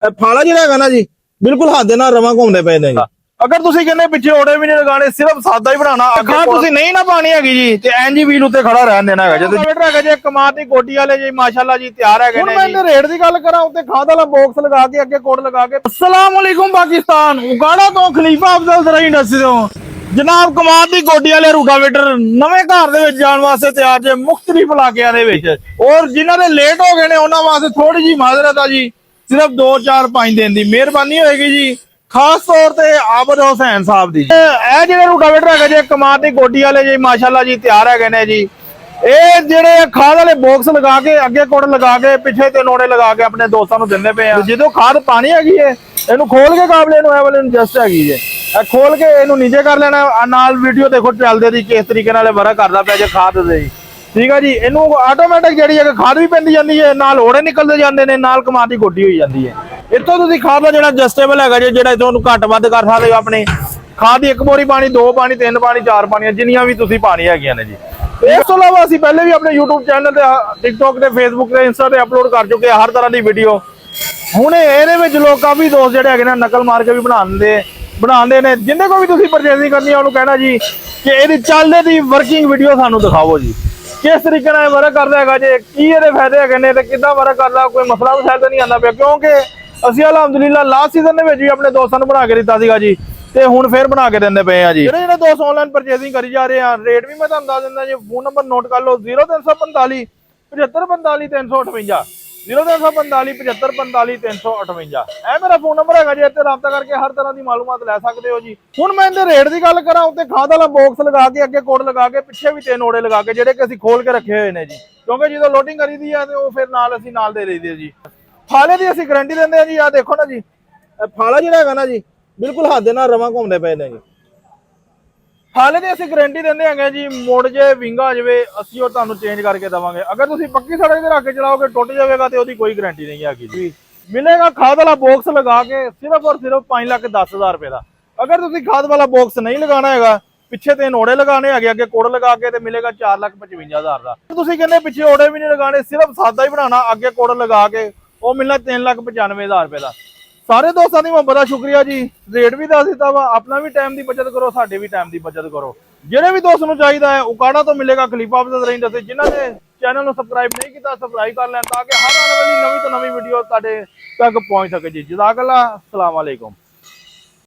ਫਾਲਾ ਜਿਹੜਾ ਹੈਗਾ ਨਾ ਜੀ ਬਿਲਕੁਲ ਹੱਥ ਦੇ ਨਾਲ ਰਵਾਂ ਘੁੰਮਦੇ ਪਏ ਨੇ ਜੀ। ਅਗਰ ਤੁਸੀਂ ਕਹਿੰਦੇ ਪਿੱਛੇ ਓੜੇ ਵੀ ਨਹੀਂ ਲਗਾਣੇ, ਸਿਰਫ ਸਾਦਾ ਹੀ ਬਣਾਉਣਾ, ਅੱਖਾਂ ਤੁਸੀਂ ਨਹੀਂ ਨਾ ਪਾਣੀ ਹੈਗੀ ਜੀ ਤੇ ਐਨ ਜੀ ਵੀਲ ਉੱਤੇ ਖੜਾ ਰਹਿਣ ਦੇਣਾ ਹੈਗਾ। ਜਦੋਂ ਵੇਟਰ ਹੈਗਾ ਜੀ ਕਮਾਦ ਦੀ ਕੋਟੀ ਵਾਲੇ ਜੀ ਮਾਸ਼ਾਅੱਲਾ ਜੀ ਤਿਆਰ ਹੈਗੇ ਨੇ। ਹੁਣ ਮੈਂ ਇਹਦੇ ਰੇਟ ਦੀ ਗੱਲ ਕਰਾਂ ਉੱਤੇ ਖਾਦ ਵਾਲਾ ਬਾਕਸ ਲਗਾ ਕੇ ਅੱਗੇ ਕੋਡ ਲਗਾ ਕੇ। अस्सलाम वालेकुम पाकिस्तान, ਉਗਾੜਾ ਤੋਂ ਖਲੀਫਾ ਅਫਜ਼ਲ ਜ਼ਰਾਈ ਇੰਡਸਟਰੀ ਤੋਂ ਜਨਾਬ ਕਮਾਦ ਦੀ ਕੋਟੀ ਵਾਲੇ ਰੂਟਾਵੇਟਰ ਨਵੇਂ ਘਰ ਦੇ ਵਿੱਚ ਜਾਣ ਵਾਸਤੇ ਤਿਆਰ ਜੇ ਮੁxtਲਿਫ ਇਲਾਕਿਆਂ ਦੇ ਵਿੱਚ। ਔਰ ਜਿਨ੍ਹਾਂ ਦੇ ਲੇਟ ਹੋ ਗਏ ਨੇ ਉਹਨਾਂ ਵਾਸਤੇ ਥੋੜੀ ਜੀ ਮਾਜ਼ਰਤ ਆ ਜੀ, ਸਿਰਫ 2 4 5 ਦਿਨ ਦੀ ਮਿਹਰਬਾਨੀ ਹੋਏਗੀ ਜੀ, ਖਾਸ ਤੌਰ ਤੇ ਆਬਦ ਹੁਸੈਨ ਸਾਹਿਬ ਦੀ। ਇਹ ਜਿਹੜੇ ਰੂਟਾਵੇਟਰ ਹੈਗੇ ਜੀ ਕਮਾਦ ਦੀ ਕੋਟੀ ਵਾਲੇ ਜੀ ਮਾਸ਼ਾਅੱਲਾ ਜੀ ਤਿਆਰ ਹੈਗੇ ਨੇ ਜੀ। ਇਹ ਜਿਹੜੇ ਖਾਦ ਵਾਲੇ ਬਾਕਸ ਲਗਾ ਕੇ ਅੱਗੇ ਕੁੜ ਲਗਾ ਕੇ ਪਿੱਛੇ ਤੇ ਨੋੜੇ ਲਗਾ ਕੇ ਆਪਣੇ ਦੋਸਤਾਂ ਨੂੰ ਦਿੰਦੇ ਪਏ ਆ। ਜਦੋਂ ਖਾਦ ਪਾਣੀ ਹੈਗੀ ਹੈ ਇਹਨੂੰ ਖੋਲ ਕੇ ਕਾਬਲੇ ਨੂੰ ਇਹ ਵਾਲੇ ਨੂੰ ਜਸਟ ਹੈਗੀ ਜੇ, ਇਹ ਖੋਲ ਕੇ ਇਹਨੂੰ ਨੀਚੇ ਕਰ ਲੈਣਾ। ਨਾਲ ਵੀਡੀਓ ਦੇਖੋ ਚੱਲਦੇ ਦੀ ਕਿਸ ਤਰੀਕੇ ਨਾਲ ਵਰਕ ਕਰਦਾ ਪਿਆ ਜੇ ਖਾਦ ਦੇ। ਠੀਕ ਹੈ ਜੀ, ਇਹਨੂੰ ਆਟੋਮੈਟਿਕ ਜਿਹੜੀ ਹੈ ਖਾਦ ਵੀ ਪੈਂਦੀ ਜਾਂਦੀ ਹੈ, ਨਾਲ ਹੋੜੇ ਨਿਕਲਦੇ ਜਾਂਦੇ ਨੇ, ਨਾਲ ਕਮਾਦ ਦੀ ਗੋਡੀ ਹੋਈ ਜਾਂਦੀ ਹੈ। ਇੱਥੋਂ ਤੁਸੀਂ ਖਾਦ ਦਾ ਜਿਹੜਾ ਐਡਜਸਟੇਬਲ ਹੈਗਾ ਜੇ, ਜਿਹੜਾ ਤੁਹਾਨੂੰ ਘੱਟ ਵੱਧ ਕਰ ਸਕਦੇ ਹੋ ਆਪਣੀ ਖਾਦ ਦੀ। 1 ਬੋਰੀ ਪਾਣੀ, 2 ਪਾਣੀ, 3 ਪਾਣੀ, 4 ਪਾਣੀਆਂ ਜਿੰਨੀਆਂ ਵੀ ਤੁਸੀਂ ਪਾਣੀ ਹੈਗੀਆਂ ਨੇ ਜੀ। ਇਸ ਤੋਂ ਇਲਾਵਾ ਅਸੀਂ ਪਹਿਲੇ ਵੀ ਆਪਣੇ YouTube ਚੈਨਲ ਤੇ, TikTok ਤੇ, Facebook ਤੇ, Insta ਤੇ ਅਪਲੋਡ ਕਰ ਚੁੱਕੇ ਆ ਹਰ ਤਰ੍ਹਾਂ ਦੀ ਵੀਡੀਓ। ਹੁਣ ਇਹਦੇ ਵਿੱਚ ਲੋਕ ਕਾਫੀ ਦੋਸਤ ਜਿਹੜੇ ਹੈਗੇ ਨੇ ਨਕਲ ਮਾਰ ਕੇ ਵੀ ਬਣਾਉਂਦੇ ਨੇ। ਜਿੰਨੇ ਕੋ ਵੀ ਤੁਸੀਂ ਪਰਚੇਸਿੰਗ ਕਰਨੀ ਹੈ ਉਹਨੂੰ ਕਹਿਣਾ ਜੀ ਕਿ ਇਹਦੀ ਚੱਲਦੇ ਦੀ ਵਰਕਿੰਗ ਵੀਡੀਓ ਸਾਨੂੰ ਦਿਖਾਓ ਜੀ, ਕਿਸ ਤਰੀਕੇ ਨਾਲ ਵਰਕ ਕਰਦਾ ਹੈਗਾ ਜੇ, ਕੀ ਇਹਦੇ ਫਾਇਦੇ ਹੈਗੇ ਨੇ ਤੇ ਕਿੱਦਾਂ ਵਰਕ ਕਰਦਾ, ਕੋਈ ਮਸਲਾ ਵਸੈਲ ਤਾਂ ਨਹੀਂ ਆਉਂਦਾ ਪਿਆ। ਕਿਉਂਕਿ ਅਸੀਂ ਅਲਹਮਦੁਲਿਲਾ ਲਾਸਟ ਸੀਜ਼ਨ ਦੇ ਵਿੱਚ ਵੀ ਆਪਣੇ ਦੋਸਤਾਂ ਨੂੰ ਬਣਾ ਕੇ ਦਿੱਤਾ ਸੀਗਾ ਜੀ, ਤੇ ਹੁਣ ਫੇਰ ਬਣਾ ਕੇ ਦਿੰਦੇ ਪਏ ਆ ਜੀ। ਜਿਹੜੇ ਦੋਸਤ ਆਨਲਾਈਨ ਪਰਚੇਸਿੰਗ ਕਰੀ ਜਾ ਰਹੇ ਆ, ਰੇਟ ਵੀ ਮੈਂ ਤੁਹਾਨੂੰ ਦੱਸ ਦਿੰਦਾ ਜੀ। ਫੋਨ ਨੰਬਰ ਨੋਟ ਕਰ ਲਓ 0345 7545 358, 0345 7545 358। ਇਹ ਮੇਰਾ ਫੋਨ ਨੰਬਰ ਹੈਗਾ ਜੀ, ਇੱਥੇ ਰਾਬਤਾ ਕਰਕੇ ਹਰ ਤਰ੍ਹਾਂ ਦੀ ਮਾਲੂਮਾਤ ਲੈ ਸਕਦੇ ਹੋ ਜੀ। ਹੁਣ ਮੈਂ ਇਹਦੇ ਰੇਟ ਦੀ ਗੱਲ ਕਰਾਂ, ਉੱਤੇ ਖਾਦ ਵਾਲਾ ਬਾਕਸ ਲਗਾ ਕੇ ਅੱਗੇ ਕੋਡ ਲਗਾ ਕੇ ਪਿੱਛੇ ਵੀ 3 ਓੜੇ ਲਗਾ ਕੇ, ਜਿਹੜੇ ਕਿ ਅਸੀਂ ਖੋਲ ਕੇ ਰੱਖੇ ਹੋਏ ਨੇ ਜੀ। ਕਿਉਂਕਿ ਜਦੋਂ ਲੋਡਿੰਗ ਕਰੀਦੀ ਆ ਤੇ ਉਹ ਫਿਰ ਨਾਲ ਅਸੀਂ ਨਾਲ ਦੇ ਲਈਦੇ ਜੀ। ਫਾਲੇ ਦੀ ਅਸੀਂ ਗਾਰੰਟੀ ਦਿੰਦੇ ਆ ਜੀ। ਆ ਦੇਖੋ ਨਾ ਜੀ, ਫਾਲਾ ਜਿਹੜਾ ਹੈਗਾ ਨਾ ਜੀ ਬਿਲਕੁਲ ਹੱਥ ਦੇ ਨਾਲ ਰਵਾਂ ਘੁੰਮਦੇ ਪਏ ਨੇ ਜੀ। ਫਾਲੇ ਦੀ ਅਸੀਂ ਗਾਰੰਟੀ ਦਿੰਦੇ ਹੈਗੇ ਜੀ, ਮੁੜ ਜੇ ਵਿੰਗਾ ਹੋ ਜਾਵੇ ਅਸੀਂ ਉਹ ਤੁਹਾਨੂੰ ਚੇਂਜ ਕਰਕੇ ਦੇਵਾਂਗੇ। ਅਗਰ ਤੁਸੀਂ ਪੱਕੀ ਸੜਕ ਤੇ ਰੱਖ ਕੇ ਚਲਾਓਗੇ ਟੁੱਟ ਜਾਵੇਗਾ ਤੇ ਉਹਦੀ ਕੋਈ ਗਾਰੰਟੀ ਨਹੀਂ ਹੈਗੀ ਜੀ। ਮਿਲੇਗਾ ਖਾਦ ਵਾਲਾ ਬਾਕਸ ਲਗਾ ਕੇ ਸਿਰਫ ਔਰ ਸਿਰਫ 5,10,000 ਰੁਪਏ ਦਾ। ਅਗਰ ਤੁਸੀਂ ਖਾਦ ਵਾਲਾ ਬਾਕਸ ਨਹੀਂ ਲਗਾਉਣਾ ਹੈਗਾ, ਪਿੱਛੇ ਤੇ ਨੋੜੇ ਲਗਾਣੇ ਹੈਗੇ, ਅੱਗੇ ਕੋੜ ਲਗਾ ਕੇ, ਤੇ ਮਿਲੇਗਾ 4,55,000 ਦਾ। ਤੁਸੀਂ ਕਹਿੰਦੇ ਪਿੱਛੇ ਓੜੇ ਵੀ ਨਹੀਂ ਲਗਾਣੇ, ਸਿਰਫ ਸਾਦਾ ਹੀ ਬਣਾਉਣਾ, ਅੱਗੇ ਕੋੜ ਲਗਾ ਕੇ, ਉਹ ਮਿਲਣਾ 3,95,000 ਰੁਪਏ ਦਾ। ਸਾਰੇ ਦੋਸਤਾਂ ਦੀ ਮੁਹੱਬਤ ਦਾ ਸ਼ੁਕਰੀਆ ਜੀ। ਰੇਟ ਵੀ ਦੱਸ ਦਿੱਤਾ ਵਾ, ਆਪਣਾ ਵੀ ਟਾਈਮ ਦੀ ਬੱਚਤ ਕਰੋ, ਸਾਡੇ ਵੀ ਟਾਈਮ ਦੀ ਬੱਚਤ ਕਰੋ। ਜਿਹੜੇ ਵੀ ਦੋਸਤ ਨੂੰ ਚਾਹੀਦਾ ਹੈ ਉਕਾੜਾ ਤੋਂ ਮਿਲੇਗਾ ਖਲੀਫਾ ਅਫਜ਼ਲ ਜ਼ਰਾਈ ਇੰਡਸਟਰੀ। ਜਿਨ੍ਹਾਂ ਨੇ ਚੈਨਲ ਨੂੰ ਸਬਸਕ੍ਰਾਈਬ ਨਹੀਂ ਕੀਤਾ ਸਬਸਕ੍ਰਾਈਬ ਕਰ ਲੈਣ, ਤਾਂ ਕਿ ਹਰ ਆਉਣ ਵਾਲੀ ਨਵੀਂ ਤੋਂ ਨਵੀਂ ਵੀਡੀਓ ਤੁਹਾਡੇ ਤੱਕ ਪਹੁੰਚ ਸਕੇ ਜੀ। ਜਜ਼ਾਕੱਲਾ, ਅਸਲਾਮ ਵਾਲੇਕੁਮ।